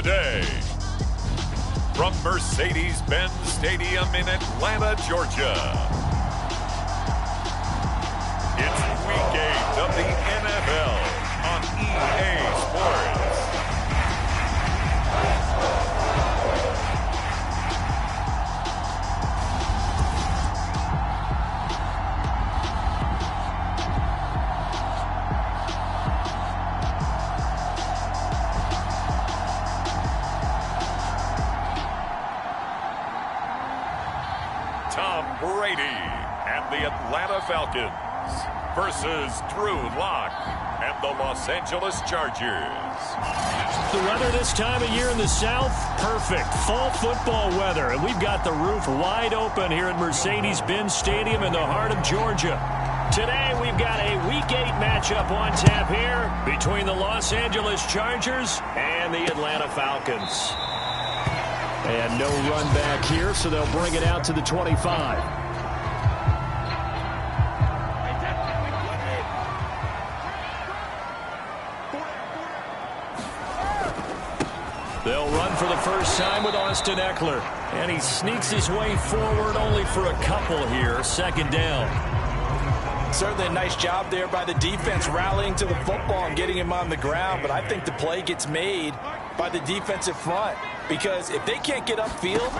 today. From Mercedes-Benz Stadium in Atlanta, Georgia. It's Week 8 of the NFL on EA Sports. Tom Brady and the Atlanta Falcons versus Drew Lock and the Los Angeles Chargers. The weather this time of year in the South, perfect. Fall football weather, and we've got the roof wide open here at Mercedes-Benz Stadium in the heart of Georgia. Today, we've got a Week 8 matchup on tap here between the Los Angeles Chargers and the Atlanta Falcons. And no run back here, so they'll bring it out to the 25. They'll run for the first time with Austin Ekeler. And he sneaks his way forward only for a couple here. Second down. Certainly a nice job there by the defense rallying to the football and getting him on the ground. But I think the play gets made by the defensive front. Because if they can't get upfield,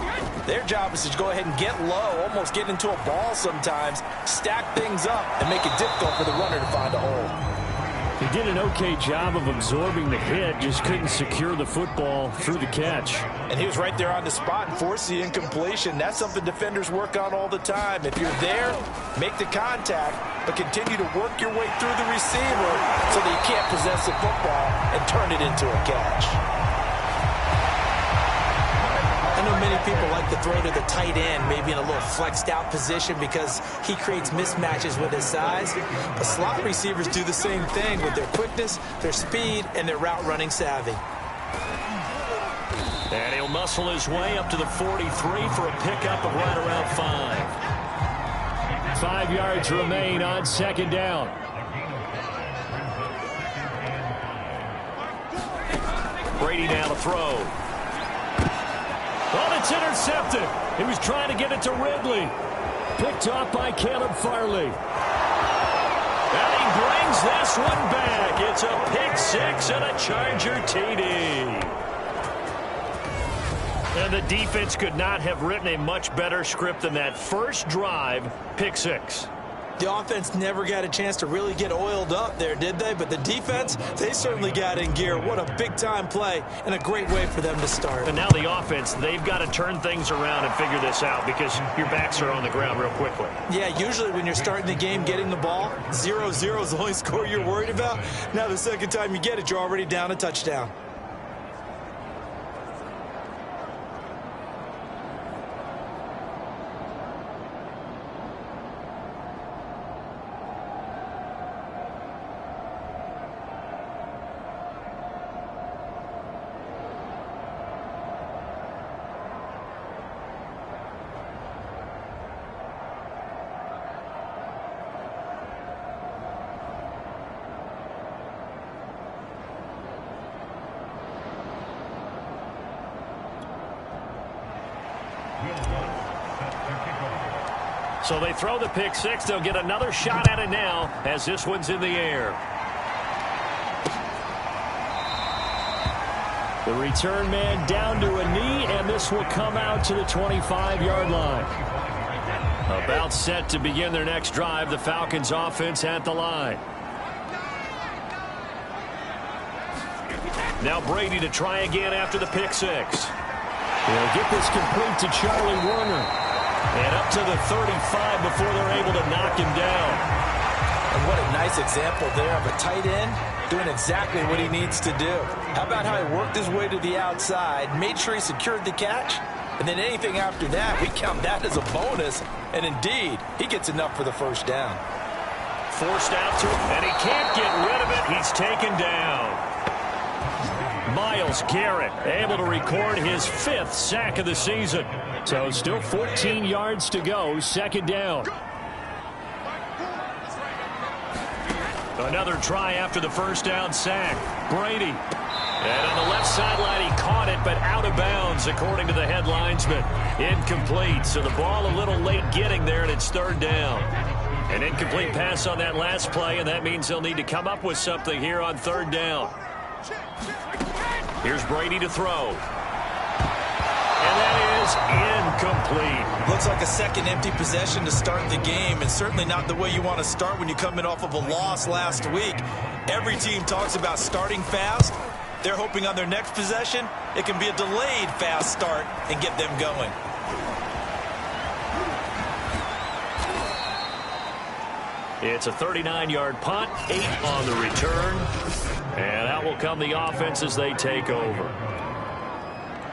their job is to go ahead and get low, almost get into a ball sometimes, stack things up, and make it difficult for the runner to find a hole. He did an okay job of absorbing the hit, just couldn't secure the football through the catch. And he was right there on the spot and forced the incompletion. That's something defenders work on all the time. If you're there, make the contact, but continue to work your way through the receiver so that you can't possess the football and turn it into a catch. I know many people like to throw to the tight end, maybe in a little flexed out position because he creates mismatches with his size. But slot receivers do the same thing with their quickness, their speed, and their route running savvy. And he'll muscle his way up to the 43 for a pickup of right around 5. 5 yards remain on second down. Brady now to throw. Oh, it's intercepted. He was trying to get it to Ridley. Picked off by Caleb Farley. And he brings this one back. It's a pick six and a Charger TD. And the defense could not have written a much better script than that first drive, pick six. The offense never got a chance to really get oiled up there, did they? But the defense, they certainly got in gear. What a big-time play and a great way for them to start. And now the offense, they've got to turn things around and figure this out because your backs are on the ground real quickly. Yeah, usually when you're starting the game getting the ball, 0-0 is the only score you're worried about. Now the second time you get it, you're already down a touchdown. So they throw the pick six. They'll get another shot at it now as this one's in the air. The return man down to a knee, and this will come out to the 25-yard line. About set to begin their next drive. The Falcons offense at the line. Now Brady to try again after the pick six. They'll get this complete to Charlie Warner. And up to the 35 before they're able to knock him down. And what a nice example there of a tight end doing exactly what he needs to do. How about how he worked his way to the outside, made sure he secured the catch, and then anything after that, we count that as a bonus. And indeed, he gets enough for the first down. Forced out to him, and he can't get rid of it. He's taken down. Myles Garrett able to record his 5th sack of the season. So still 14 yards to go, second down. Another try after the first down sack. Brady And on the left sideline, he caught it, but out of bounds, according to the head linesman. Incomplete, so the ball a little late getting there, and it's third down. An incomplete pass on that last play, and that means they'll need to come up with something here on third down. Here's Brady to throw. And that is incomplete. Looks like a second empty possession to start the game, and certainly not the way you want to start when you're coming off of a loss last week. Every team talks about starting fast. They're hoping on their next possession, it can be a delayed fast start and get them going. It's a 39-yard punt, 8 on the return. And out will come the offense as they take over.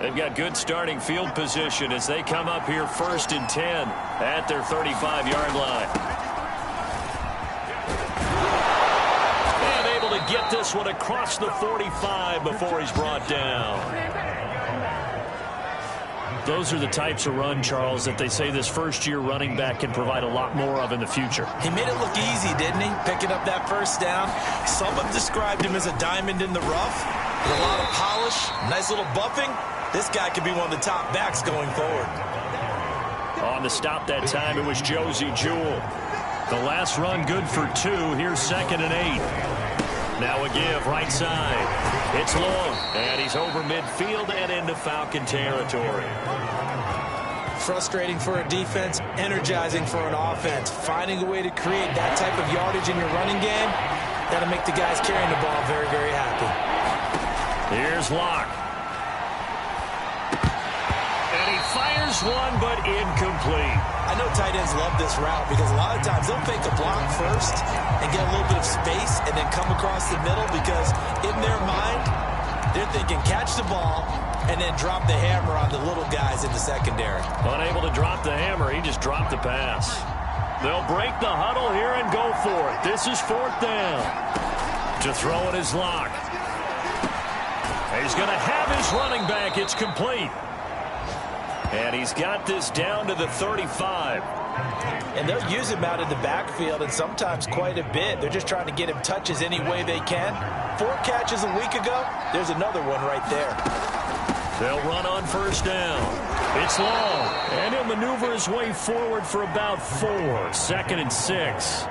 They've got good starting field position as they come up here 1st and 10 at their 35-yard line. And able to get this one across the 45 before he's brought down. Those are the types of run, Charles, that they say this first-year running back can provide a lot more of in the future. He made it look easy, didn't he? Picking up that first down. Some have described him as a diamond in the rough. With a lot of polish, nice little buffing. This guy could be one of the top backs going forward. On the stop that time, it was Josey Jewell. The last run good for 2. Here's 2nd and 8. Now a give, right side. It's long, and he's over midfield and into Falcon territory. Frustrating for a defense, energizing for an offense. Finding a way to create that type of yardage in your running game, that'll make the guys carrying the ball very, very happy. Here's Locke. And he fires one, but incomplete. I know tight ends love this route because a lot of times they'll fake a block first and get a little bit of space and then come across the middle because in their mind, they're thinking catch the ball and then drop the hammer on the little guys in the secondary. Unable to drop the hammer, he just dropped the pass. They'll break the huddle here and go for it. This is 4th down. To throw it is Locke. He's going to have his running back. It's complete. And he's got this down to the 35. And they'll use him out in the backfield and sometimes quite a bit. They're just trying to get him touches any way they can. 4 catches a week ago. There's another one right there. They'll run on 1st down. It's long. And he'll maneuver his way forward for about 4. 2nd and 6.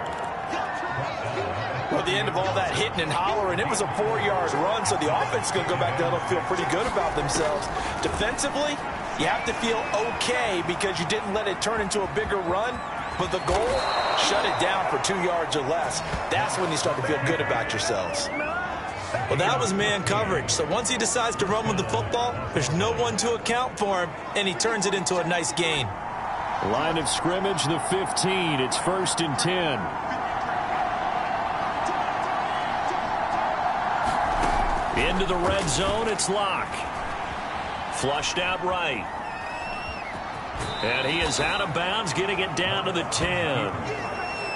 Well, at the end of all that hitting and hollering, it was a 4-yard run, so the offense is going to go back down and feel pretty good about themselves. Defensively, you have to feel okay because you didn't let it turn into a bigger run, but the goal, shut it down for 2 yards or less. That's when you start to feel good about yourselves. Well, that was man coverage, so once he decides to run with the football, there's no one to account for him, and he turns it into a nice gain. Line of scrimmage, the 15. It's 1st and 10. Into the red zone, it's Locke. Flushed out right. And he is out of bounds, getting it down to the 10.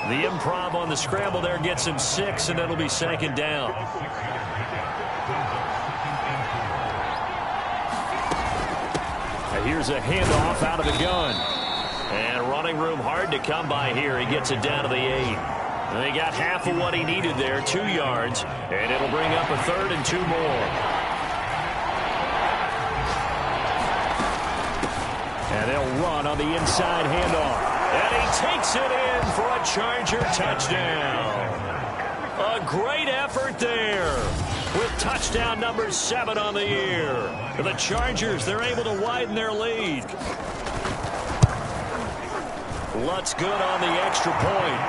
The improv on the scramble there gets him 6, and it'll be 2nd down. And here's a handoff out of the gun. And running room hard to come by here. He gets it down to the 8. And they got half of what he needed there, 2 yards, and it'll bring up a 3rd and 2 more. And they'll run on the inside handoff. And he takes it in for a Charger touchdown. A great effort there with touchdown number 7 on the year. The Chargers, they're able to widen their lead. Lutz good on the extra point.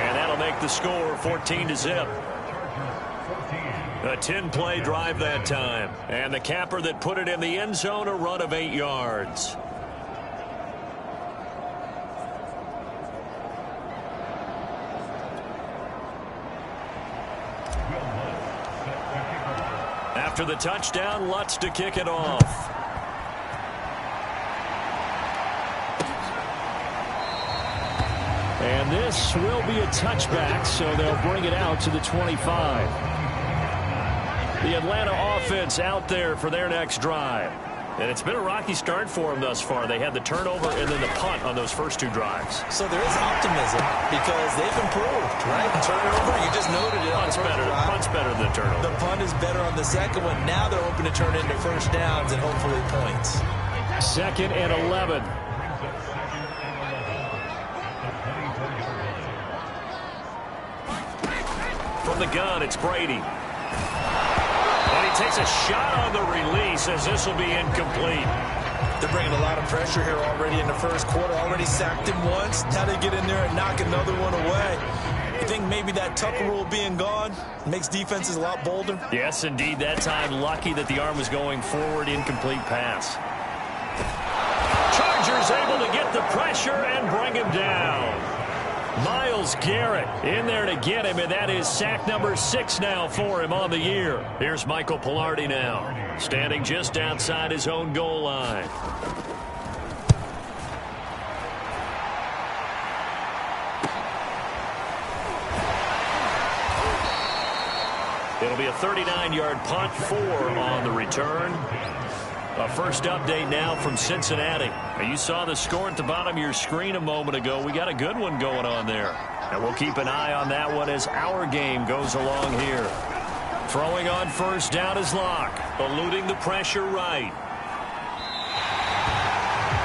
And that'll make the score 14-0. A 10-play drive that time. And the capper that put it in the end zone, a run of 8 yards. After the touchdown, Lutz to kick it off. And this will be a touchback, so they'll bring it out to the 25. The Atlanta offense out there for their next drive. And it's been a rocky start for them thus far. They had the turnover and then the punt on those first 2 drives. So there is optimism because they've improved, right? Turnover, you just noted it. Punt's better than the turnover. The punt is better on the second one. Now they're hoping to turn into first downs and hopefully points. 2nd and 11. From the gun, it's Brady. And he takes a shot on the release as this will be incomplete. They're bringing a lot of pressure here already in the first quarter. Already sacked him once. Now they get in there and knock another one away. You think maybe that Tucker rule being gone makes defenses a lot bolder? Yes, indeed. That time, lucky that the arm was going forward. Incomplete pass. Chargers able to get the pressure and bring him down. Myles Garrett in there to get him, and that is sack number 6 now for him on the year. Here's Michael Palardy now, standing just outside his own goal line. It'll be a 39-yard punt, 4 on the return. A first update now from Cincinnati. You saw the score at the bottom of your screen a moment ago. We got a good one going on there. And we'll keep an eye on that one as our game goes along here. Throwing on first down is Locke, eluding the pressure right.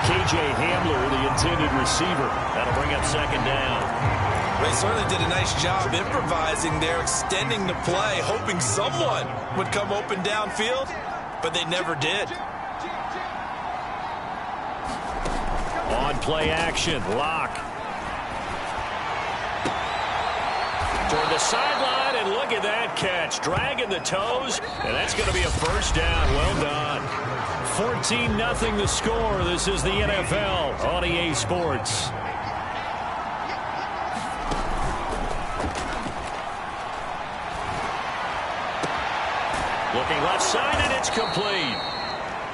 KJ Hamler, the intended receiver. That'll bring up 2nd down. They certainly did a nice job improvising there, extending the play, hoping someone would come open downfield, but they never did. On play action, Locke. Toward the sideline, and look at that catch. Dragging the toes, and that's going to be a first down. Well done. 14-0 the score. This is the NFL on EA Sports. Looking left side, and it's complete.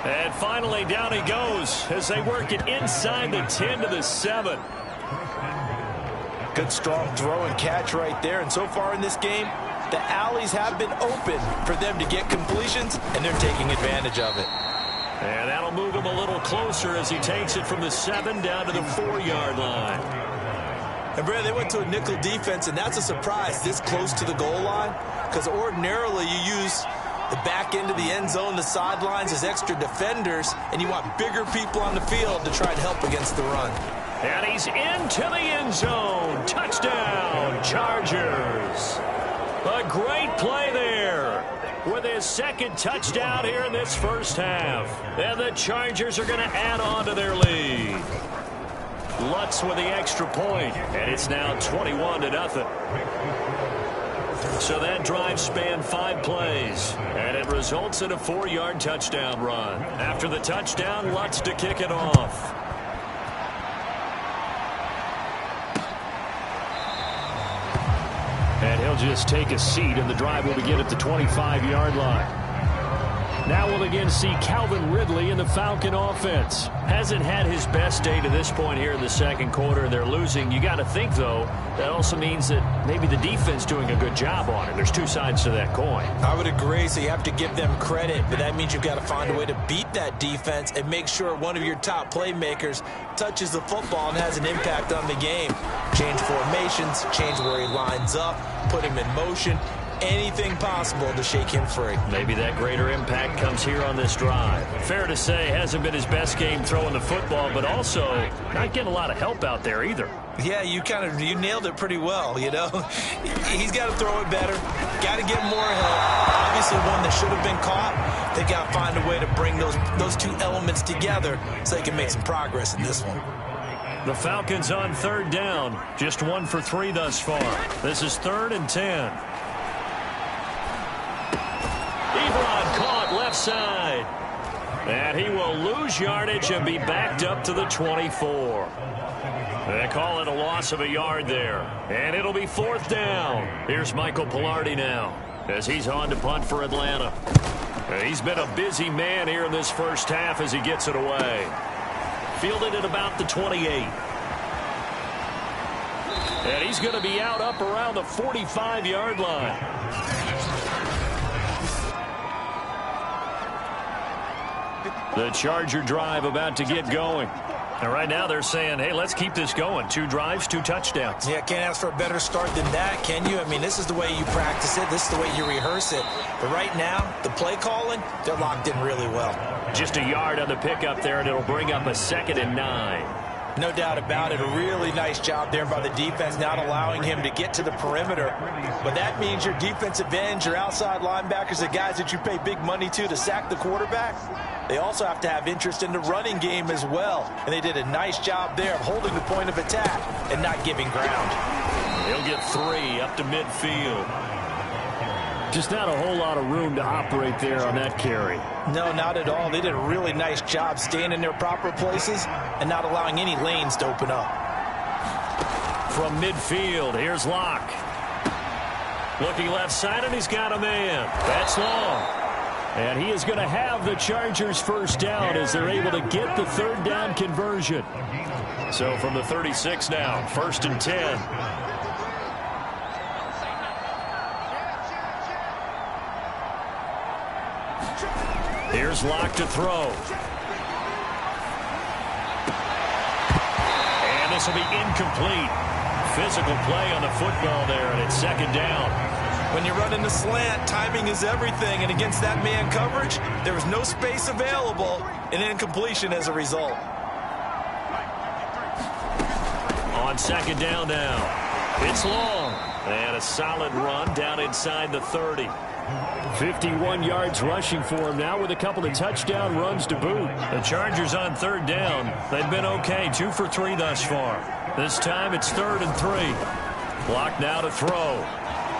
And finally, down he goes as they work it inside the 10 to the 7. Good, strong throw and catch right there. And so far in this game, the alleys have been open for them to get completions, and they're taking advantage of it. And that'll move him a little closer as he takes it from the 7 down to the 4-yard line. And, Brad, they went to a nickel defense, and that's a surprise this close to the goal line, because ordinarily you use the back end of the end zone, the sidelines as extra defenders, and you want bigger people on the field to try and help against the run. And he's into the end zone. Touchdown, Chargers. A great play there with his 2nd touchdown here in this first half. And the Chargers are going to add on to their lead. Lutz with the extra point, and it's now 21-0. So that drive spanned 5 plays, and it results in a 4-yard touchdown run. After the touchdown, Lutz to kick it off. And he'll just take a seat, and the drive will begin at the 25-yard line. Now we'll again see Calvin Ridley in the Falcon offense. Hasn't had his best day to this point here in the second quarter. They're losing. You got to think, though, that also means that maybe the defense doing a good job on it. There's 2 sides to that coin. I would agree, so you have to give them credit, but that means you've got to find a way to beat that defense and make sure one of your top playmakers touches the football and has an impact on the game. Change formations, change where he lines up, put him in motion. Anything possible to shake him free. Maybe that greater impact comes here on this drive. Fair to say, hasn't been his best game throwing the football, but also not getting a lot of help out there either. Yeah, you nailed it pretty well, you know. He's got to throw it better. Got to get more help. Obviously one that should have been caught. They got to find a way to bring those 2 elements together so they can make some progress in this one. The Falcons on 3rd down. Just 1 for 3 thus far. This is 3rd and 10. Ebron caught left side. And he will lose yardage and be backed up to the 24. They call it a loss of a yard there. And it'll be 4th down. Here's Michael Palardy now as he's on to punt for Atlanta. He's been a busy man here in this first half as he gets it away. Fielded at about the 28. And he's going to be out up around the 45-yard line. The Charger drive about to get going. And right now they're saying, hey, let's keep this going. 2 drives, 2 touchdowns. Yeah, can't ask for a better start than that, can you? I mean, this is the way you practice it. This is the way you rehearse it. But right now, the play calling, they're locked in really well. Just a yard on the pickup there, and it'll bring up a 2nd and 9. No doubt about it. A really nice job there by the defense, not allowing him to get to the perimeter. But that means your defensive ends, your outside linebackers, the guys that you pay big money to sack the quarterback, they also have to have interest in the running game as well. And they did a nice job there of holding the point of attack and not giving ground. He'll get 3 up to midfield. Just not a whole lot of room to operate there on that carry. No, not at all. They did a really nice job staying in their proper places and not allowing any lanes to open up. From midfield, here's Locke. Looking left side, and he's got a man. That's long. And he is going to have the Chargers first down as they're able to get the 3rd down conversion. So from the 36 now, 1st and 10. Here's Locke to throw. And this will be incomplete. Physical play on the football there, and it's 2nd down. When you're running the slant, timing is everything, and against that man coverage, there was no space available, and incompletion as a result. On 2nd down now. It's long. And a solid run down inside the 30. 51 yards rushing for him now with a couple of touchdown runs to boot. The Chargers on 3rd down. They've been okay, 2 for 3 thus far. This time it's 3rd and 3. Block now to throw.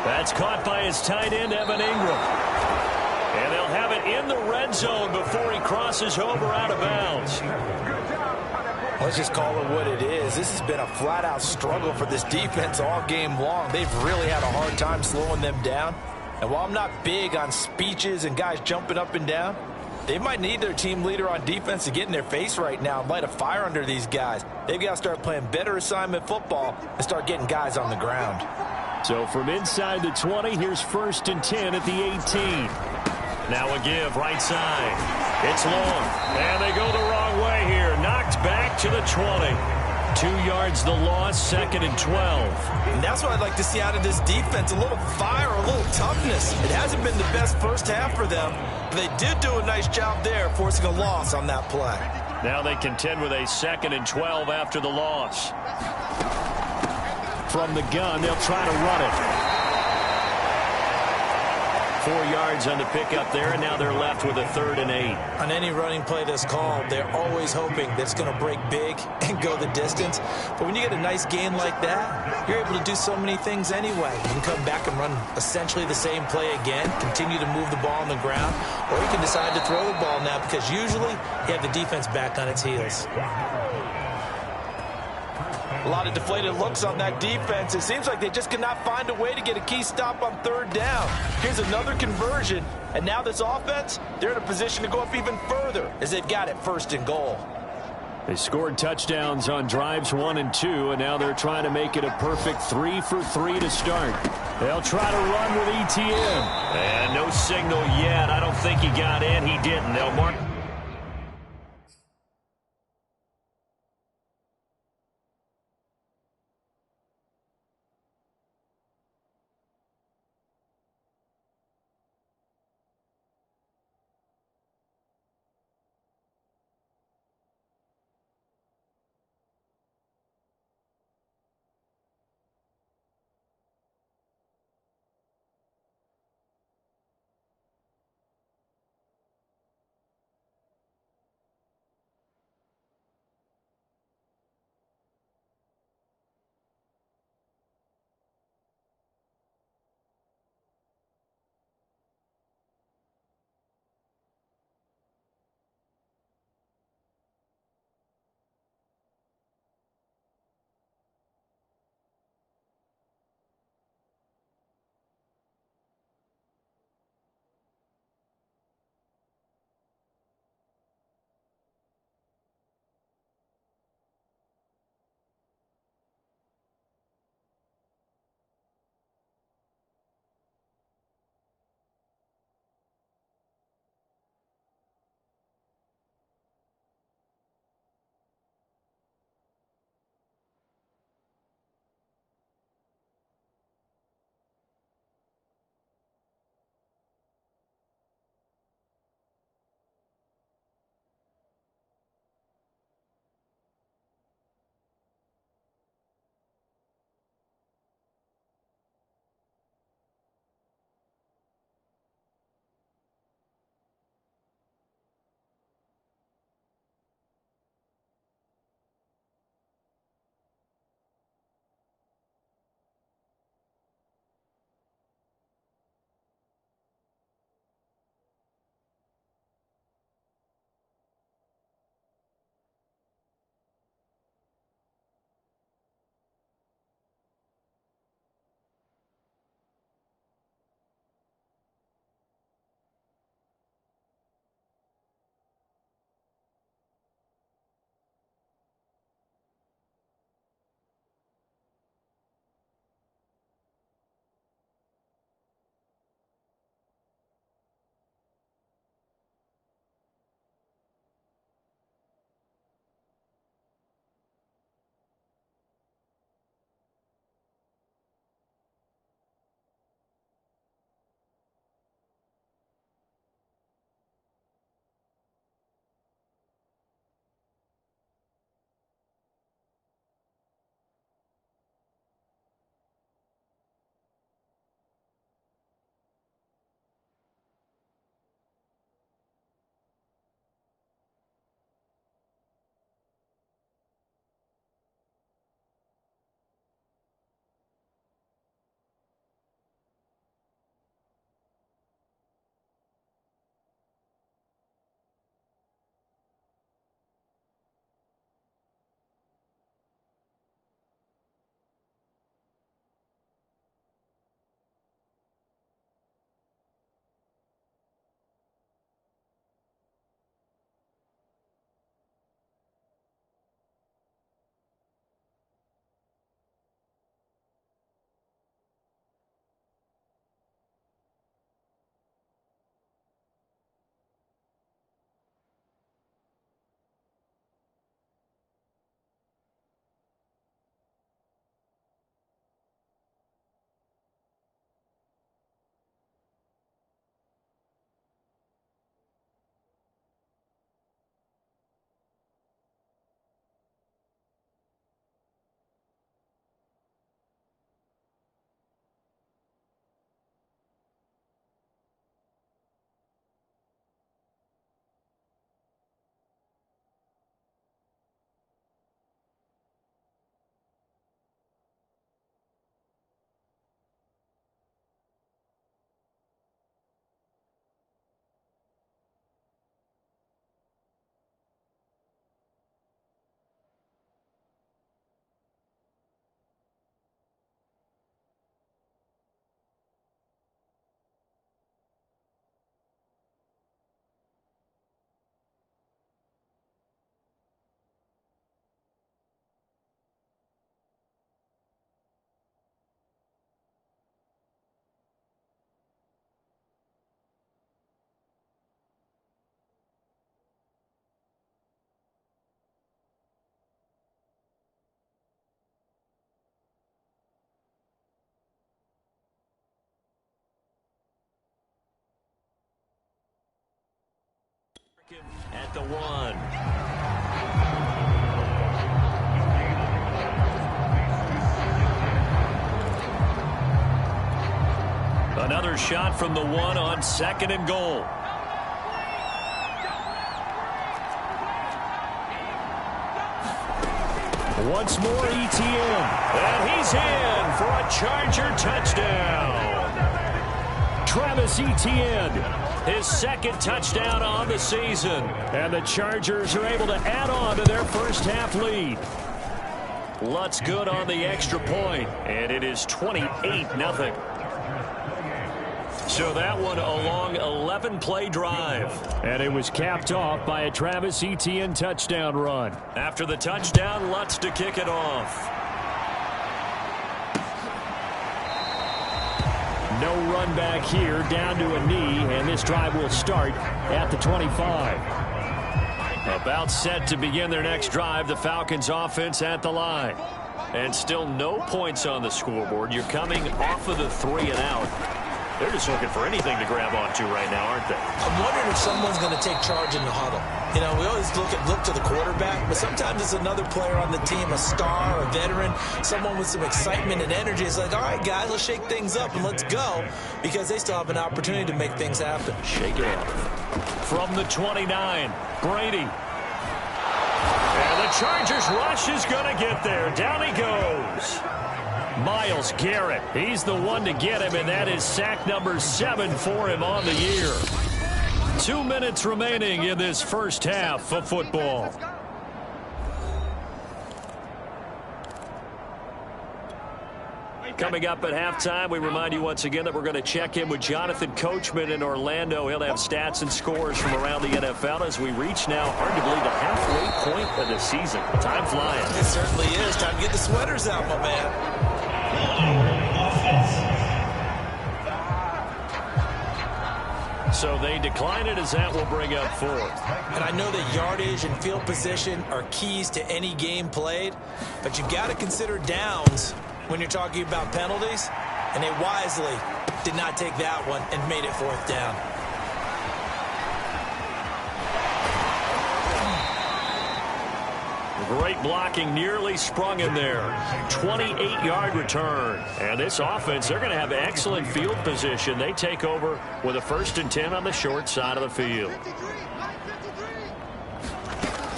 That's caught by his tight end, Evan Ingram. And they'll have it in the red zone before he crosses over out of bounds. Let's just call it what it is. This has been a flat-out struggle for this defense all game long. They've really had a hard time slowing them down. And while I'm not big on speeches and guys jumping up and down, they might need their team leader on defense to get in their face right now and light a fire under these guys. They've got to start playing better assignment football and start getting guys on the ground. So from inside the 20, here's 1st and 10 at the 18. Now a give right side. It's long. And they go the wrong way here. Knocked back to the 20. 2 yards the loss, 2nd and 12. And that's what I'd like to see out of this defense. A little fire, a little toughness. It hasn't been the best first half for them, but they did do a nice job there forcing a loss on that play. Now they contend with a 2nd and 12 after the loss. From the gun, they'll try to run it. 4 yards on the pickup there, and now they're left with a 3rd and 8. On any running play that's called, they're always hoping that it's going to break big and go the distance. But when you get a nice gain like that, you're able to do so many things anyway. You can come back and run essentially the same play again, continue to move the ball on the ground, or you can decide to throw the ball now because usually you have the defense back on its heels. A lot of deflated looks on that defense. It seems like they just cannot find a way to get a key stop on 3rd down. Here's another conversion, and now this offense, they're in a position to go up even further as they've got it 1st and goal. They scored touchdowns on drives 1 and 2, and now they're trying to make it a perfect 3 for 3 to start. They'll try to run with ETN. And no signal yet. I don't think he got in. He didn't. They'll mark. At the 1. Another shot from the 1 on 2nd and goal. Once more, ETN. And he's in for a Charger touchdown. Travis Etienne, his 2nd touchdown on the season. And the Chargers are able to add on to their first half lead. Lutz good on the extra point, and it is 28-0. So that one a long 11-play drive. And it was capped off by a Travis Etienne touchdown run. After the touchdown, Lutz to kick it off. No run back here, down to a knee, and this drive will start at the 25. About set to begin their next drive, the Falcons offense at the line. And still no points on the scoreboard. You're coming off of the 3 and out. They're just looking for anything to grab onto right now, aren't they? I'm wondering if someone's going to take charge in the huddle. You know, we always look to the quarterback, but sometimes it's another player on the team, a star, a veteran, someone with some excitement and energy. It's like, all right, guys, let's shake things up and let's go, because they still have an opportunity to make things happen. Shake it up. From the 29, Brady. And the Chargers rush is going to get there. Down he goes. Myles Garrett, he's the one to get him, and that is sack number 7 for him on the year. 2 minutes remaining in this first half of football. Coming up at halftime, we remind you once again that we're going to check in with Jonathan Coachman in Orlando. He'll have stats and scores from around the NFL as we reach now, hard to believe, the halfway point of the season. Time flying. It certainly is. Time to get the sweaters out, my man. So they decline it as that will bring up 4th. And I know that yardage and field position are keys to any game played, but you've got to consider downs when you're talking about penalties, and they wisely did not take that one and made it 4th down. Great blocking, nearly sprung him there. 28-yard return. And this offense, they're going to have excellent field position. They take over with a 1st and 10 on the short side of the field.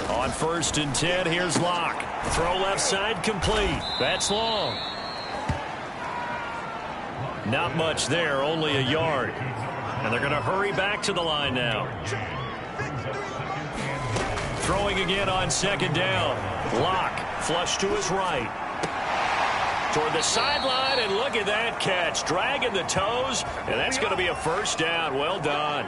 On 1st and 10, here's Locke. Throw left side complete. That's long. Not much there, only a yard. And they're going to hurry back to the line now. Throwing again on 2nd down. Locke flush to his right. Toward the sideline, and look at that catch. Dragging the toes, and that's going to be a 1st down. Well done.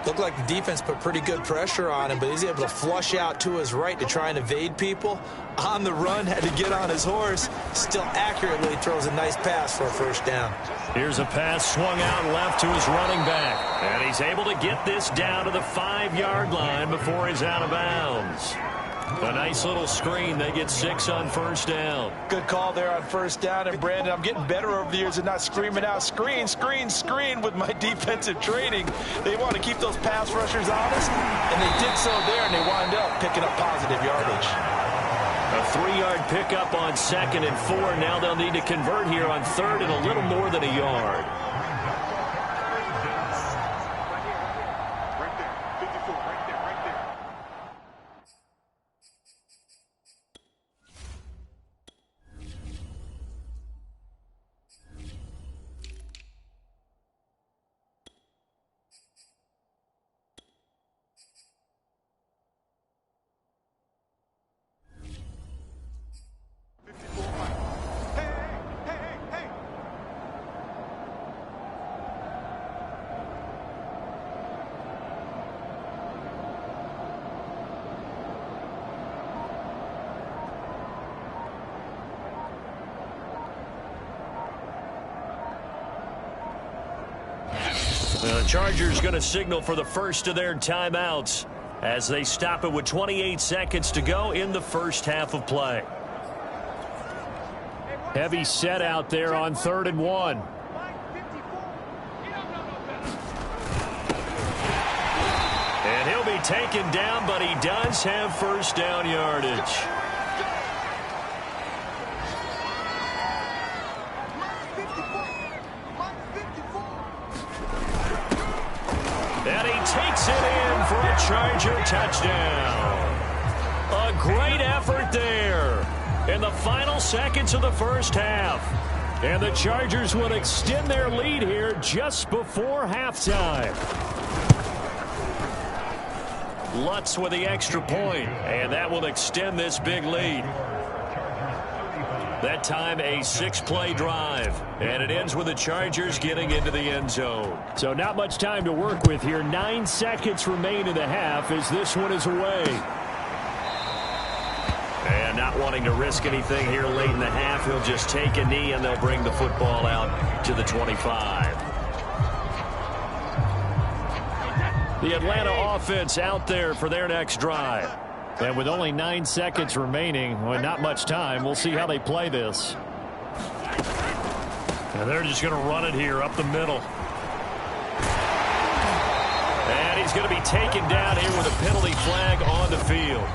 Looked like the defense put pretty good pressure on him, but he's able to flush out to his right to try and evade people. On the run, had to get on his horse. Still accurately throws a nice pass for a 1st down. Here's a pass swung out left to his running back. And he's able to get this down to the 5-yard line before he's out of bounds. A nice little screen. They get 6 on 1st down. Good call there on 1st down. And, Brandon, I'm getting better over the years at not screaming out, screen, screen, screen with my defensive training. They want to keep those pass rushers honest, and they did so there, and they wound up picking up positive yardage. A 3-yard pickup on 2nd and 4. Now they'll need to convert here on 3rd and a little more than a yard. The Chargers going to signal for the first of their timeouts as they stop it with 28 seconds to go in the first half of play. Heavy set out there on 3rd and 1. taken down, but he does have first down yardage. And he takes it in for a Charger touchdown. A great effort there in the final seconds of the first half. And the Chargers would extend their lead here just before halftime. Lutz with the extra point, and that will extend this big lead. That time a 6-play drive, and it ends with the Chargers getting into the end zone. So not much time to work with here. 9 seconds remain in the half as this one is away. And not wanting to risk anything here late in the half, he'll just take a knee and they'll bring the football out to the 25. The Atlanta offense out there for their next drive. And with only 9 seconds remaining, well, not much time, we'll see how they play this. And they're just going to run it here up the middle. And he's going to be taken down here with a penalty flag on the field.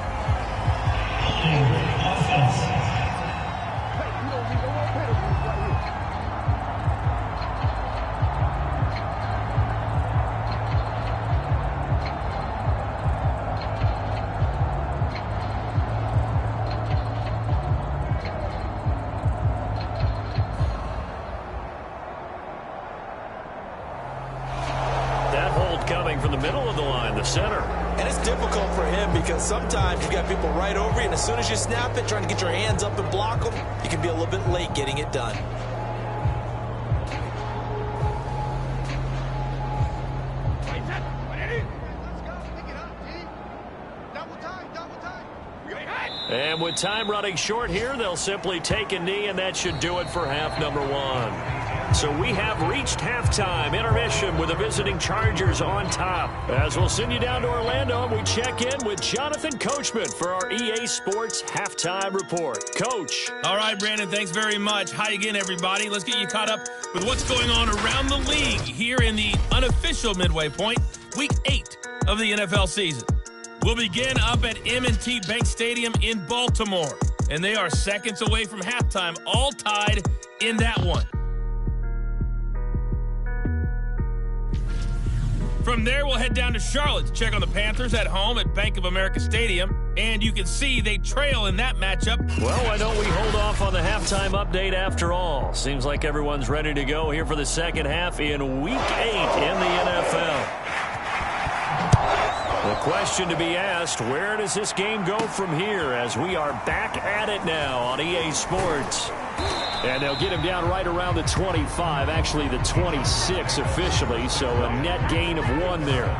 From the middle of the line, the center. And it's difficult for him because sometimes you got people right over you, and as soon as you snap it, trying to get your hands up and block them, you can be a little bit late getting it done. And with time running short here, they'll simply take a knee, and that should do it for half number 1. So we have reached halftime intermission with the visiting Chargers on top. As we'll send you down to Orlando, and we check in with Jonathan Coachman for our EA Sports Halftime Report. Coach. All right, Brandon, thanks very much. Hi again, everybody. Let's get you caught up with what's going on around the league here in the unofficial midway point, Week 8 of the NFL season. We'll begin up at M&T Bank Stadium in Baltimore, and they are seconds away from halftime, all tied in that one. From there, we'll head down to Charlotte to check on the Panthers at home at Bank of America Stadium. And you can see they trail in that matchup. Well, why don't we hold off on the halftime update after all? Seems like everyone's ready to go here for the second half in Week 8 in the NFL. The question to be asked, where does this game go from here as we are back at it now on EA Sports? And they'll get him down right around the 25, actually the 26 officially, so a net gain of 1 there.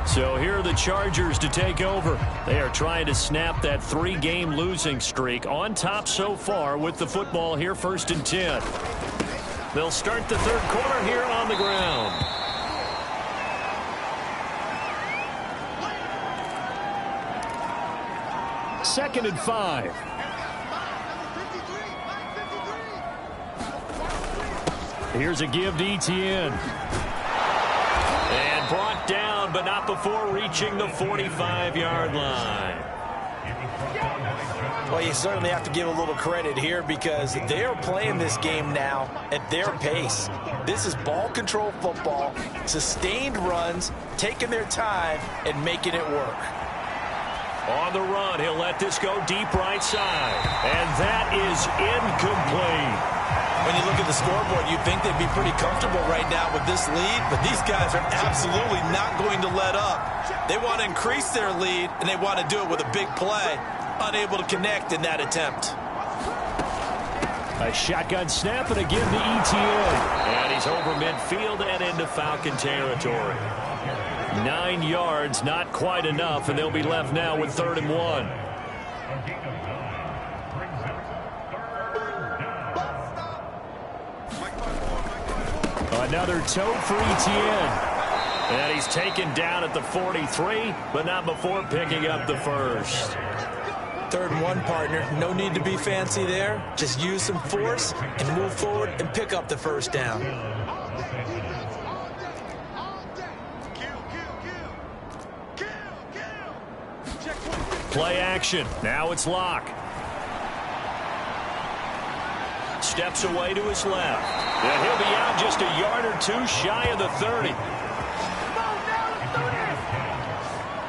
So here are the Chargers to take over. They are trying to snap that 3-game losing streak on top so far with the football here, 1st and 10. They'll start the third quarter here on the ground. Second and 5. Here's a give to Etienne. And brought down, but not before reaching the 45-yard line. Well, you certainly have to give a little credit here because they're playing this game now at their pace. This is ball control football, sustained runs, taking their time, and making it work. On the run, he'll let this go deep right side. And that is incomplete. When you look at the scoreboard, you'd think they'd be pretty comfortable right now with this lead, but these guys are absolutely not going to let up. They want to increase their lead, and they want to do it with a big play. Unable to connect in that attempt. A shotgun snap and a give to Etienne. And he's over midfield and into Falcon territory. 9 yards, not quite enough, and they'll be left now with 3rd and 1. Another toe for Etienne. And he's taken down at the 43, but not before picking up the first. 3rd and 1, partner. No need to be fancy there. Just use some force and move forward and pick up the first down. Play action. Now it's Locke. Steps away to his left. And he'll be out just a yard or two shy of the 30.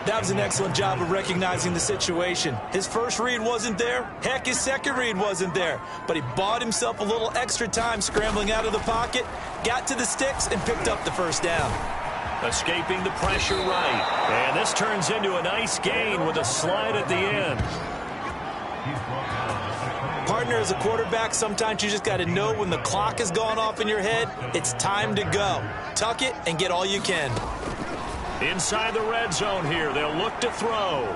That was an excellent job of recognizing the situation. His first read wasn't there. Heck, his second read wasn't there. But he bought himself a little extra time scrambling out of the pocket, got to the sticks, and picked up the first down. Escaping the pressure right. And this turns into a nice gain with a slide at the end. Partner, as a quarterback, sometimes you just got to know when the clock has gone off in your head, it's time to go. Tuck it and get all you can. Inside the red zone here, they'll look to throw.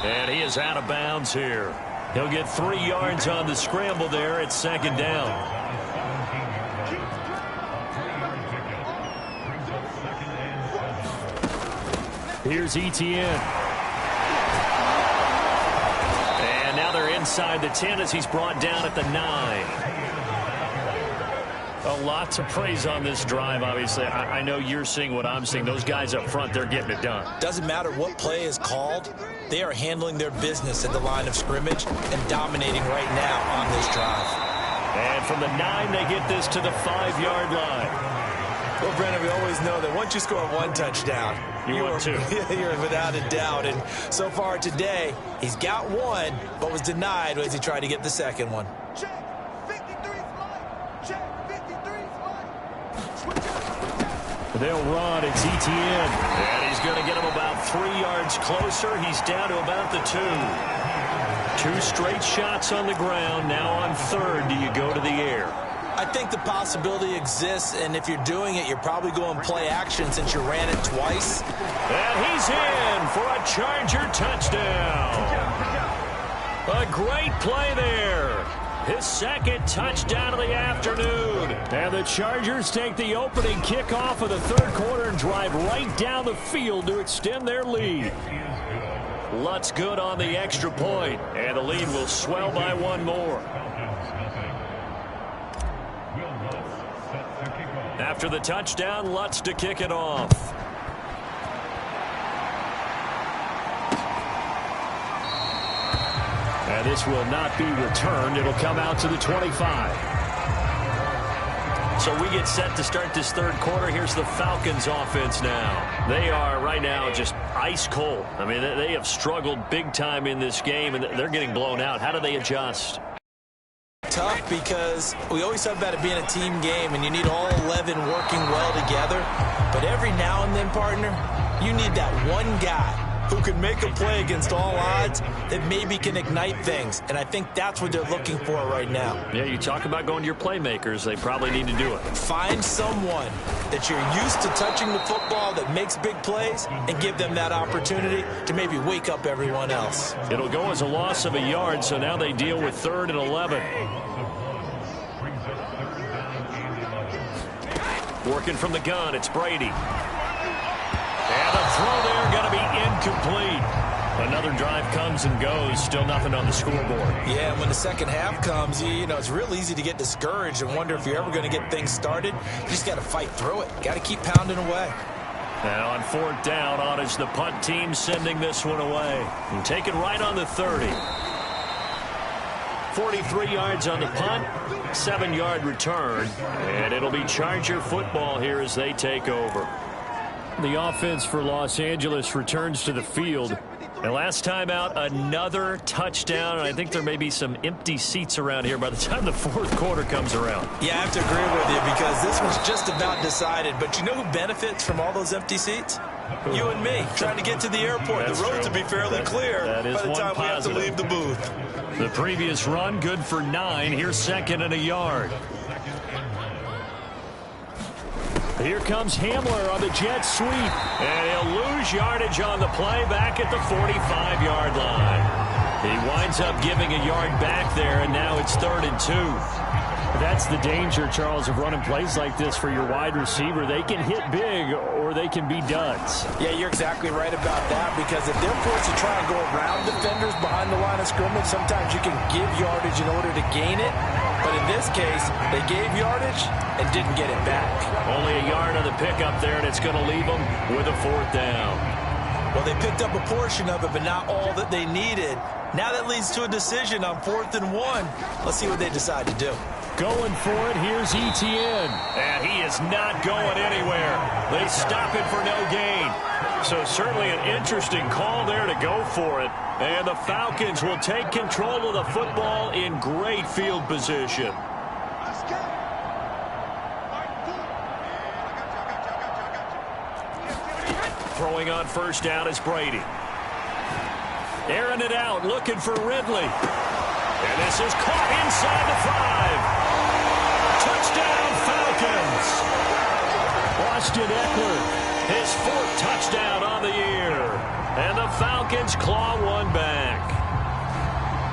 And he is out of bounds here. He'll get 3 yards on the scramble there at second down. Here's Etienne. And now they're inside the 10 as he's brought down at the 9. A lot to praise on this drive, obviously. I know you're seeing what I'm seeing. Those guys up front, they're getting it done. Doesn't matter what play is called. They are handling their business at the line of scrimmage and dominating right now on this drive. And from the 9, they get this to the 5-yard line. Well, Brennan, we always know that once you score 1 touchdown, you're without a doubt. And so far today, he's got 1, but was denied as he tried to get the second one. They'll run. It's Etienne. And he's going to get him about 3 yards closer. He's down to about the 2. 2 straight shots on the ground. Now on 3rd, do you go to the air? I think the possibility exists, and if you're doing it, you're probably going play action since you ran it twice. And he's in for a Charger touchdown. A great play there. His second touchdown of the afternoon. And the Chargers take the opening kickoff of the 3rd quarter and drive right down the field to extend their lead. Lutz good on the extra point, and the lead will swell by 1 more. After the touchdown, Lutz to kick it off. And this will not be returned. It'll come out to the 25. So we get set to start this 3rd quarter. Here's the Falcons offense now. They are right now just ice cold. I mean, they have struggled big time in this game, and they're getting blown out. How do they adjust? Tough, because we always talk about it being a team game, and you need all 11 working well together. But every now and then, partner, you need that one guy who can make a play against all odds that maybe can ignite things. And I think that's what they're looking for right now. Yeah, you talk about going to your playmakers. They probably need to do it. Find someone that you're used to touching the football that makes big plays and give them that opportunity to maybe wake up everyone else. It'll go as a loss of a yard, so now they deal with 3rd and 11. Working from the gun, it's Brady. And the throw there going to be incomplete. Another drive comes and goes. Still nothing on the scoreboard. Yeah, and when the second half comes, you know, it's real easy to get discouraged and wonder if you're ever going to get things started. You just got to fight through it. Got to keep pounding away. Now on 4th down, on is the punt team sending this one away. And taken right on the 30. 43 yards on the punt, 7-yard return. And it'll be Charger football here as they take over. The offense for Los Angeles returns to the field. And last time out, another touchdown. And I think there may be some empty seats around here by the time the 4th quarter comes around. Yeah, I have to agree with you because this was just about decided. But you know who benefits from all those empty seats? You and me, trying to get to the airport. That's the roads true. will be fairly clear by the time we have to leave the booth. The previous run, good for 9. Here's 2nd and a yard. Here comes Hamler on the jet sweep. And he'll lose yardage on the play back at the 45-yard line. He winds up giving a yard back there, and now it's 3rd and 2. That's the danger, Charles, of running plays like this for your wide receiver. They can hit big or they can be duds. Yeah, you're exactly right about that because if they're forced to try and go around defenders behind the line of scrimmage, sometimes you can give yardage in order to gain it. But in this case, they gave yardage and didn't get it back. Only a yard on the pickup there, and it's going to leave them with a 4th down. Well, they picked up a portion of it, but not all that they needed. Now that leads to a decision on 4th and 1. Let's see what they decide to do. Going for it, here's Etienne. And he is not going anywhere. They stop him for no gain. So certainly an interesting call there to go for it. And the Falcons will take control of the football in great field position. Throwing on first down is Brady. Airing it out, looking for Ridley. And this is caught inside the 5. Touchdown, Falcons. Austin Eckler, his 4th touchdown on the year. And the Falcons claw one back.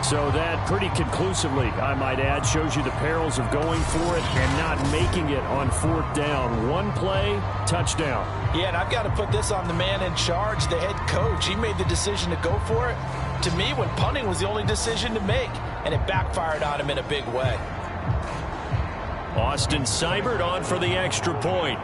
So that pretty conclusively, I might add, shows you the perils of going for it and not making it on 4th down. One play, touchdown. Yeah, and I've got to put this on the man in charge, the head coach. He made the decision to go for it. To me, when punting was the only decision to make, and it backfired on him in a big way. Austin Seibert on for the extra point.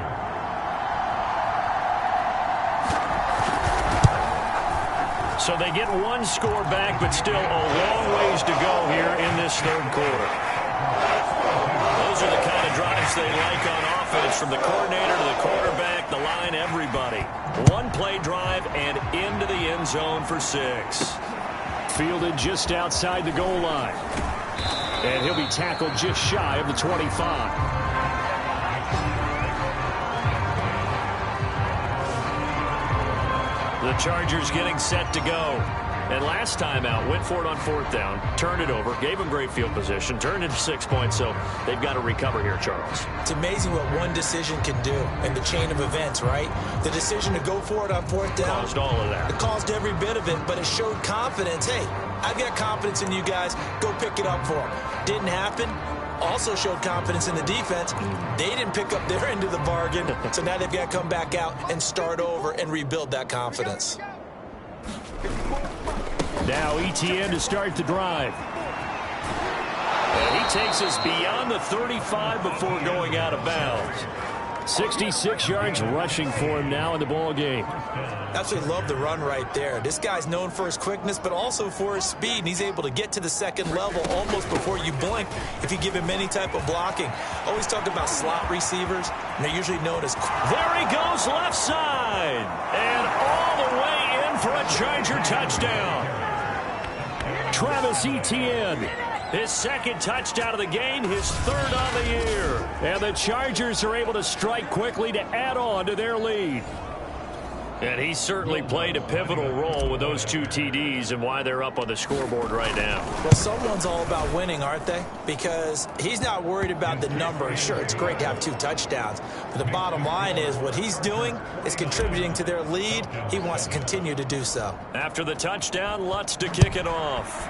So they get one score back, but still a long ways to go here in this 3rd quarter. Those are the kind of drives they like on offense, from the coordinator to the quarterback, the line, everybody. One play drive and into the end zone for 6. Fielded just outside the goal line. And he'll be tackled just shy of the 25. The Chargers getting set to go. And last time out, went for it on 4th down, turned it over, gave them great field position, turned it to 6 points, so they've got to recover here, Charles. It's amazing what one decision can do in the chain of events, right? The decision to go for it on 4th down. Caused all of that. It caused every bit of it, but it showed confidence. Hey, I've got confidence in you guys. Go pick it up for them. Didn't happen. Also showed confidence in the defense. They didn't pick up their end of the bargain, so now they've got to come back out and start over and rebuild that confidence. Now Etienne to start the drive. And he takes us beyond the 35 before going out of bounds. 66 yards rushing for him now in the ball game. Absolutely love the run right there. This guy's known for his quickness, but also for his speed, and he's able to get to the 2nd level almost before you blink if you give him any type of blocking. Always talk about slot receivers, and they're usually known as... There he goes, left side, and all the way in for a Charger touchdown. Travis Etienne, his 2nd touchdown of the game, his 3rd on the year. And the Chargers are able to strike quickly to add on to their lead. And he certainly played a pivotal role with those 2 TDs and why they're up on the scoreboard right now. Well, someone's all about winning, aren't they? Because he's not worried about the number. Sure, it's great to have 2 touchdowns. But the bottom line is what he's doing is contributing to their lead. He wants to continue to do so. After the touchdown, Lutz to kick it off.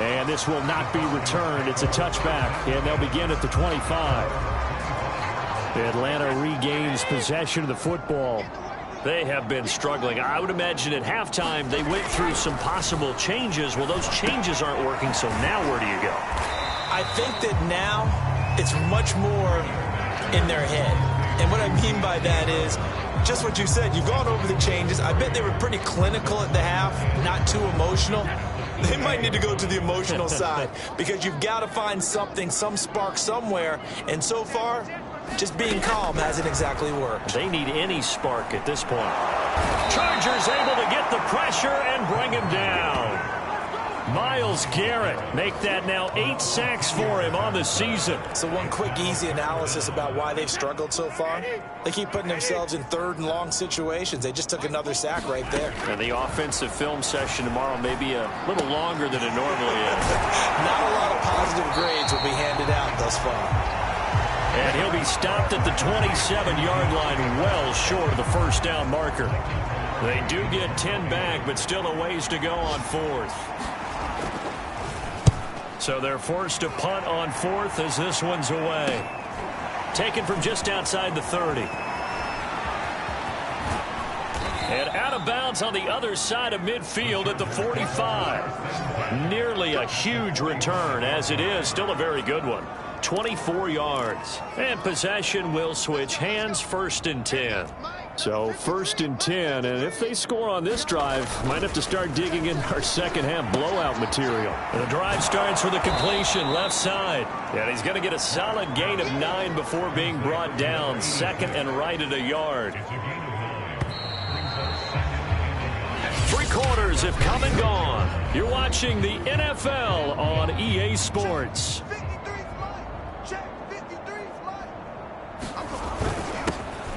And this will not be returned. It's a touchback, and they'll begin at the 25. Atlanta regains possession of the football. They have been struggling. I would imagine at halftime they went through some possible changes. Well, those changes aren't working, so now where do you go? I think that now it's much more in their head. And what I mean by that is just what you said. You've gone over the changes. I bet they were pretty clinical at the half, not too emotional. They might need to go to the emotional side because you've got to find something, some spark somewhere. And so far, just being calm hasn't exactly worked. They need any spark at this point. Chargers able to get the pressure and bring him down. Myles Garrett make that now 8 sacks for him on the season. So one quick, easy analysis about why they've struggled so far. They keep putting themselves in 3rd and long situations. They just took another sack right there. And the offensive film session tomorrow may be a little longer than it normally is. Not a lot of positive grades will be handed out thus far. And he'll be stopped at the 27-yard line, well short of the 1st down marker. They do get 10 back, but still a ways to go on 4th. So they're forced to punt on 4th as this one's away. Taken from just outside the 30. And out of bounds on the other side of midfield at the 45. Nearly a huge return as it is. Still a very good one. 24 yards. And possession will switch hands, 1st and 10. So 1st and 10, and if they score on this drive, might have to start digging in our second half blowout material. The drive starts with a completion left side. And he's going to get a solid gain of 9 before being brought down. 2nd and right at a yard. 3 quarters have come and gone. You're watching the NFL on EA Sports.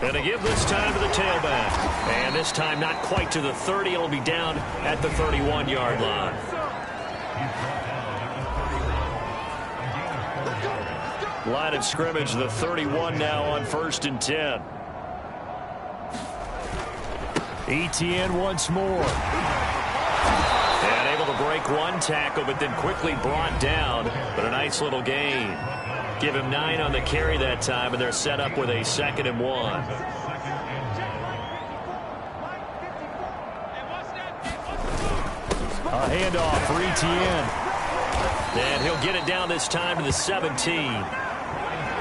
And to give this time to the tailback. And this time not quite to the 30. It'll be down at the 31-yard line. Line of scrimmage, the 31 now on 1st and 10. Etienne once more. And able to break one tackle, but then quickly brought down. But a nice little gain. Give him 9 on the carry that time, and they're set up with a 2nd and 1. A handoff for Etienne. And he'll get it down this time to the 17.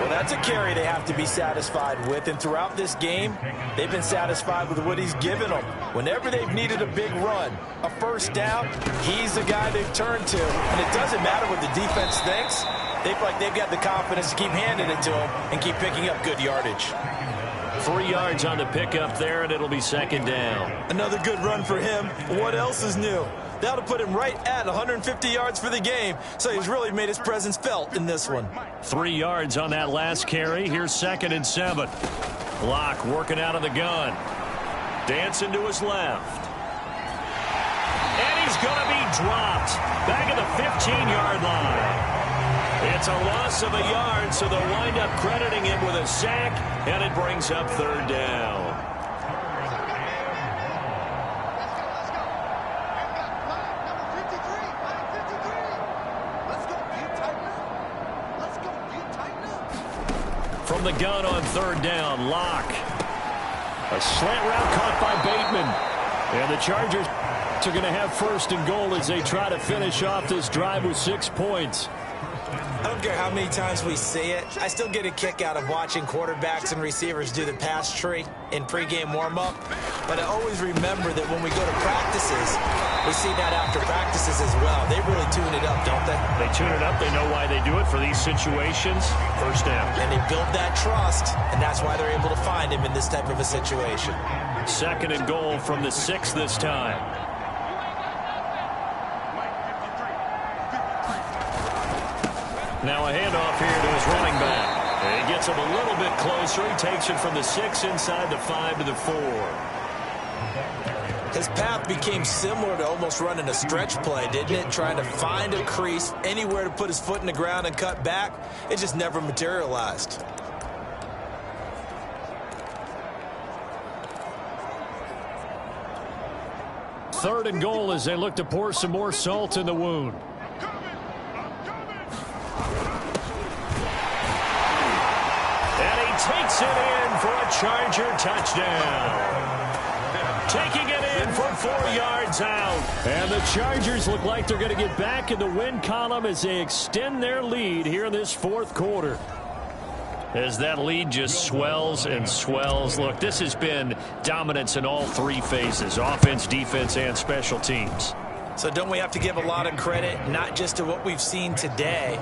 Well, that's a carry they have to be satisfied with, and throughout this game, they've been satisfied with what he's given them. Whenever they've needed a big run, a 1st down, he's the guy they've turned to. And it doesn't matter what the defense thinks. They feel like they've got the confidence to keep handing it to him and keep picking up good yardage. 3 yards on the pickup there, and it'll be 2nd down. Another good run for him. What else is new? That'll put him right at 150 yards for the game, so he's really made his presence felt in this one. 3 yards on that last carry. Here's 2nd and 7. Locke working out of the gun. Dancing to his left. And he's going to be dropped. Back at the 15-yard line. It's a loss of a yard, so they'll wind up crediting him with a sack, and it brings up 3rd down. From the gun on 3rd down, Locke. A slant route caught by Bateman. And the Chargers are going to have 1st and goal as they try to finish off this drive with 6 points. I don't care how many times we see it. I still get a kick out of watching quarterbacks and receivers do the pass tree in pregame warm-up. But I always remember that when we go to practices, we see that after practices as well. They really tune it up, don't they? They tune it up. They know why they do it for these situations. 1st down. And they build that trust, and that's why they're able to find him in this type of a situation. 2nd and goal from the 6 this time. Now a handoff here to his running back. And he gets him a little bit closer. He takes it from the 6 inside the 5 to the 4. His path became similar to almost running a stretch play, didn't it? Trying to find a crease, anywhere to put his foot in the ground and cut back. It just never materialized. Third and goal as they look to pour some more salt in the wound. Takes it in for a Charger touchdown. Taking it in for 4 yards out. And the Chargers look like they're going to get back in the win column as they extend their lead here in this 4th quarter. As that lead just swells and swells. Look, this has been dominance in all 3 phases, offense, defense, and special teams. So don't we have to give a lot of credit, not just to what we've seen today,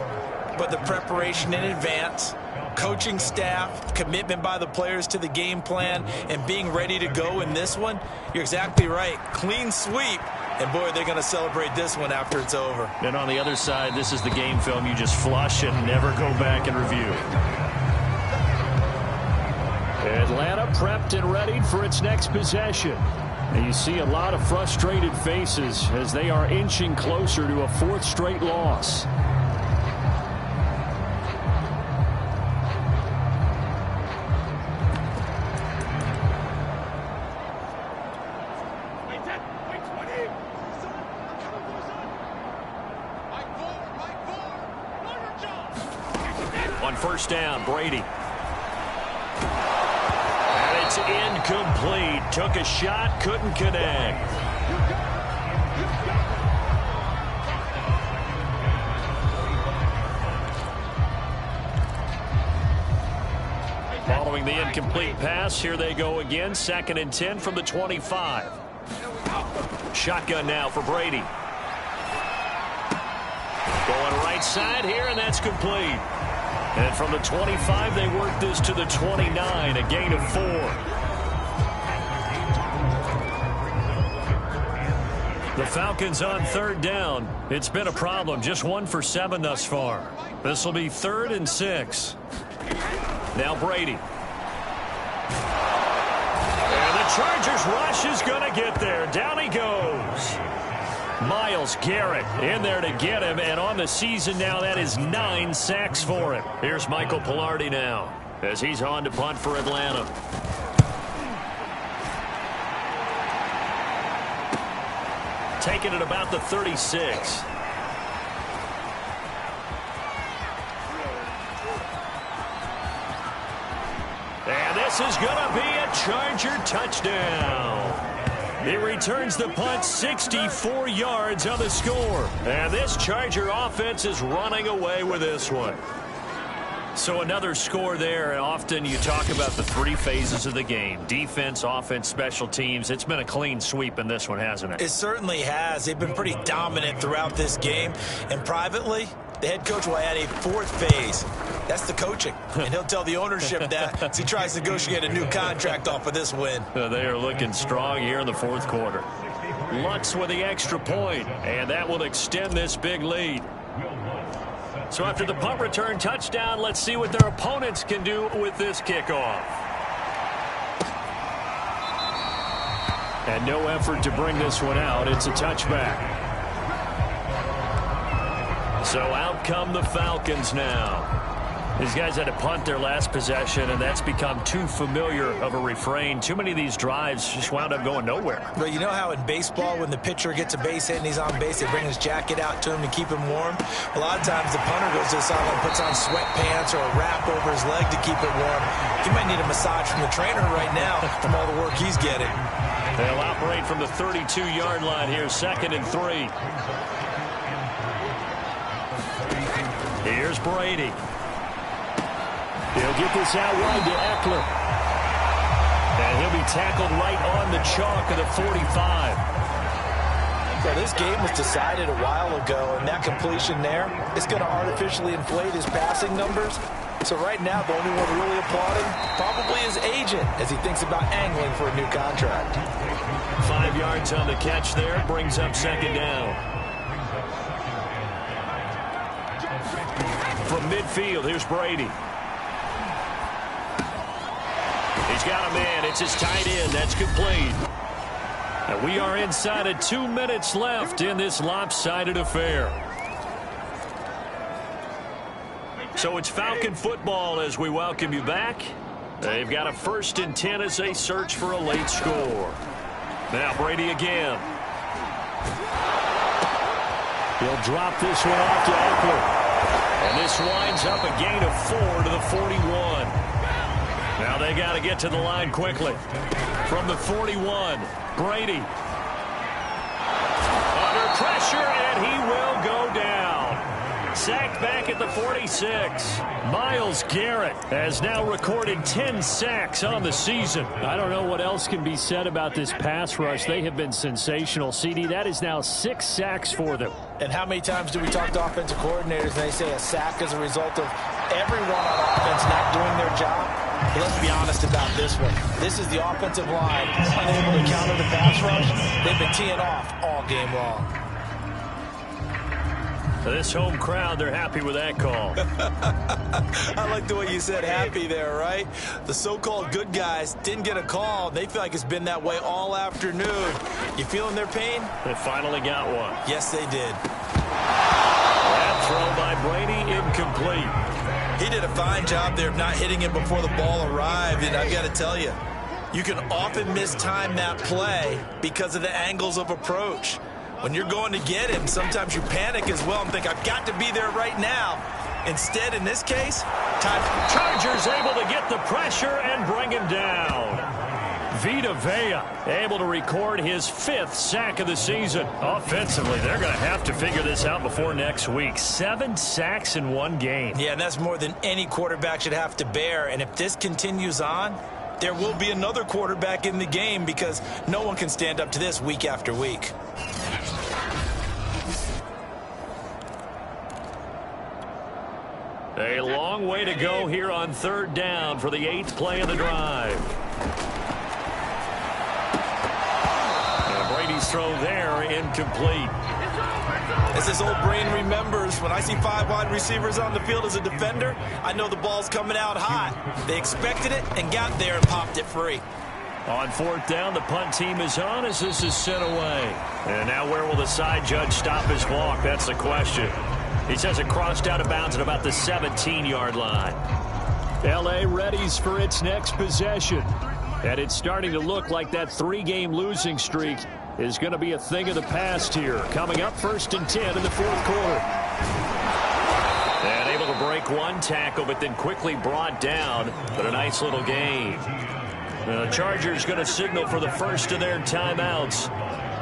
but the preparation in advance, coaching staff, commitment by the players to the game plan, and being ready to go in this one? You're exactly right. Clean sweep. And, boy, they're going to celebrate this one after it's over. And on the other side, this is the game film you just flush and never go back and review. Atlanta prepped and readied for its next possession. And you see a lot of frustrated faces as they are inching closer to a 4th straight loss. On 1st down, Brady. And it's incomplete. Took a shot, couldn't connect. Following the incomplete pass, here they go again. 2nd and 10 from the 25. Shotgun now for Brady. Going right side here, and that's complete. And from the 25, they work this to the 29, a gain of 4. The Falcons on 3rd down. It's been a problem. Just 1 for 7 thus far. This will be 3rd and 6. Now Brady. And the Chargers rush is going to get there. Down he goes. Myles Garrett in there to get him. And on the season now, that is 9 sacks for him. Here's Michael Palardy now as he's on to punt for Atlanta. Taking it about the 36. And this is going to be a Charger touchdown. He returns the punt 64 yards on the score. And this Charger offense is running away with this one. So another score there, and often you talk about the 3 phases of the game. Defense, offense, special teams. It's been a clean sweep in this one, hasn't it? It certainly has. They've been pretty dominant throughout this game. And privately, the head coach will add a 4th phase. That's the coaching. And he'll tell the ownership that as he tries to negotiate a new contract off of this win. They are looking strong here in the 4th quarter. Lutz with the extra point, and that will extend this big lead. So after the punt return touchdown, let's see what their opponents can do with this kickoff. And no effort to bring this one out. It's a touchback. So out come the Falcons now. These guys had to punt their last possession, and that's become too familiar of a refrain. Too many of these drives just wound up going nowhere. Well, you know how in baseball, when the pitcher gets a base hit and he's on base, they bring his jacket out to him to keep him warm? A lot of times the punter goes to the sideline, puts on sweatpants or a wrap over his leg to keep it warm. He might need a massage from the trainer right now from all the work he's getting. They'll operate from the 32-yard line here, 2nd and 3. Here's Brady. He'll get this out wide to Eckler. And he'll be tackled right on the chalk of the 45. Well, this game was decided a while ago, and that completion there is going to artificially inflate his passing numbers. So right now, the only one really applauding probably his agent as he thinks about angling for a new contract. 5 yards on the catch there, brings up 2nd down. From midfield, here's Brady. He's got a man. It's his tight end. That's complete. And we are inside of 2 minutes left in this lopsided affair. So it's Falcon football as we welcome you back. They've got a 1st and 10 as they search for a late score. Now Brady again. He'll drop this one off to Eckler. And this winds up a gain of 4 to the 41. Now they got to get to the line quickly. From the 41, Brady. Under pressure, and he will go down. Sacked back at the 46. Myles Garrett has now recorded 10 sacks on the season. I don't know what else can be said about this pass rush. They have been sensational. CD, that is now 6 sacks for them. And how many times do we talk to offensive coordinators and they say a sack is a result of everyone on offense not doing their job? But let's be honest about this one. This is the offensive line unable to counter the pass rush. They've been teeing off all game long. This home crowd, they're happy with that call. I like the way you said happy there, right? The so-called good guys didn't get a call. They feel like it's been that way all afternoon. You feeling their pain? They finally got one. Yes, they did. That throw by Brady, incomplete. He did a fine job there of not hitting him before the ball arrived, and I've got to tell you, you can often mistime that play because of the angles of approach. When you're going to get him, sometimes you panic as well and think, I've got to be there right now. Instead, in this case, Chargers able to get the pressure and bring him down. Vita Vea able to record his 5th sack of the season. Offensively, they're going to have to figure this out before next week. 7 sacks in one game. Yeah, and that's more than any quarterback should have to bear. And if this continues on, there will be another quarterback in the game because no one can stand up to this week after week. A long way to go here on 3rd down for the 8th play of the drive. And Brady's throw there incomplete. As his old brain remembers, when I see 5 wide receivers on the field as a defender, I know the ball's coming out hot. They expected it and got there and popped it free. On 4th down, the punt team is on as this is sent away. And now where will the side judge stop his block? That's the question. He says it crossed out of bounds at about the 17-yard line. L.A. readies for its next possession. And it's starting to look like that 3-game losing streak is going to be a thing of the past here. Coming up 1st and 10 in the 4th quarter. And able to break one tackle, but then quickly brought down. But a nice little gain. The Chargers going to signal for the first of their timeouts.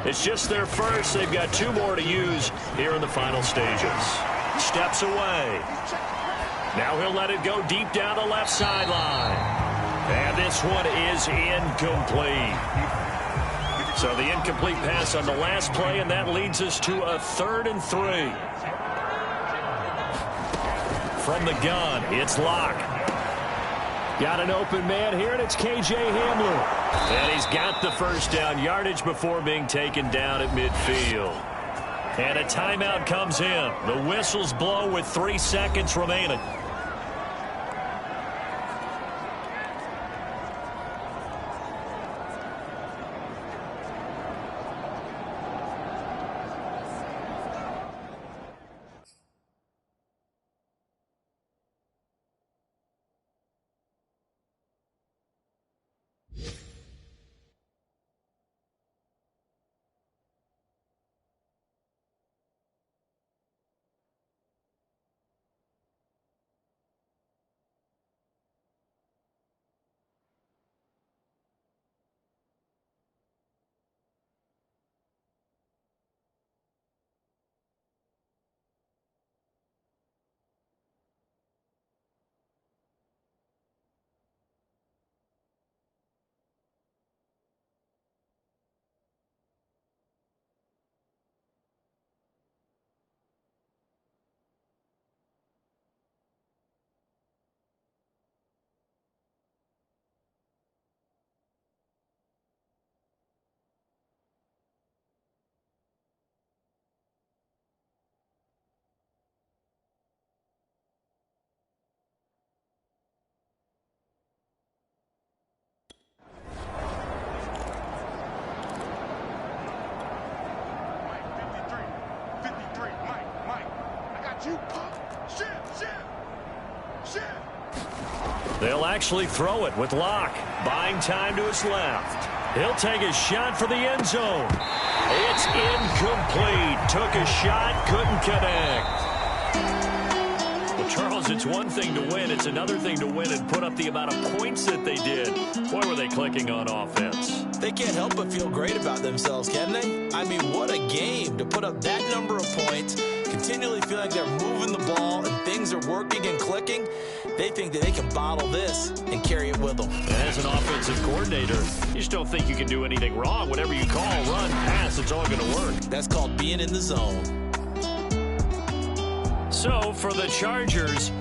It's just their first. They've got 2 more to use here in the final stages. Steps away. Now he'll let it go deep down the left sideline. And this one is incomplete. So the incomplete pass on the last play, and that leads us to a 3rd and 3. From the gun, it's Locke. Got an open man here, and it's K.J. Hamler. And he's got the first down yardage before being taken down at midfield. And a timeout comes in. The whistles blow with 3 seconds remaining. They'll actually throw it with Locke. Buying time to his left. He'll take a shot for the end zone. It's incomplete. Took a shot, couldn't connect. Well, Charles, it's one thing to win. It's another thing to win and put up the amount of points that they did. Boy, were they clicking on offense. They can't help but feel great about themselves, can they? I mean, what a game to put up that number of points, continually feel like they're moving the ball and things are working and clicking. They think that they can bottle this and carry it with them. As an offensive coordinator, you just don't think you can do anything wrong. Whatever you call, run, pass, it's all going to work. That's called being in the zone. So for the Chargers,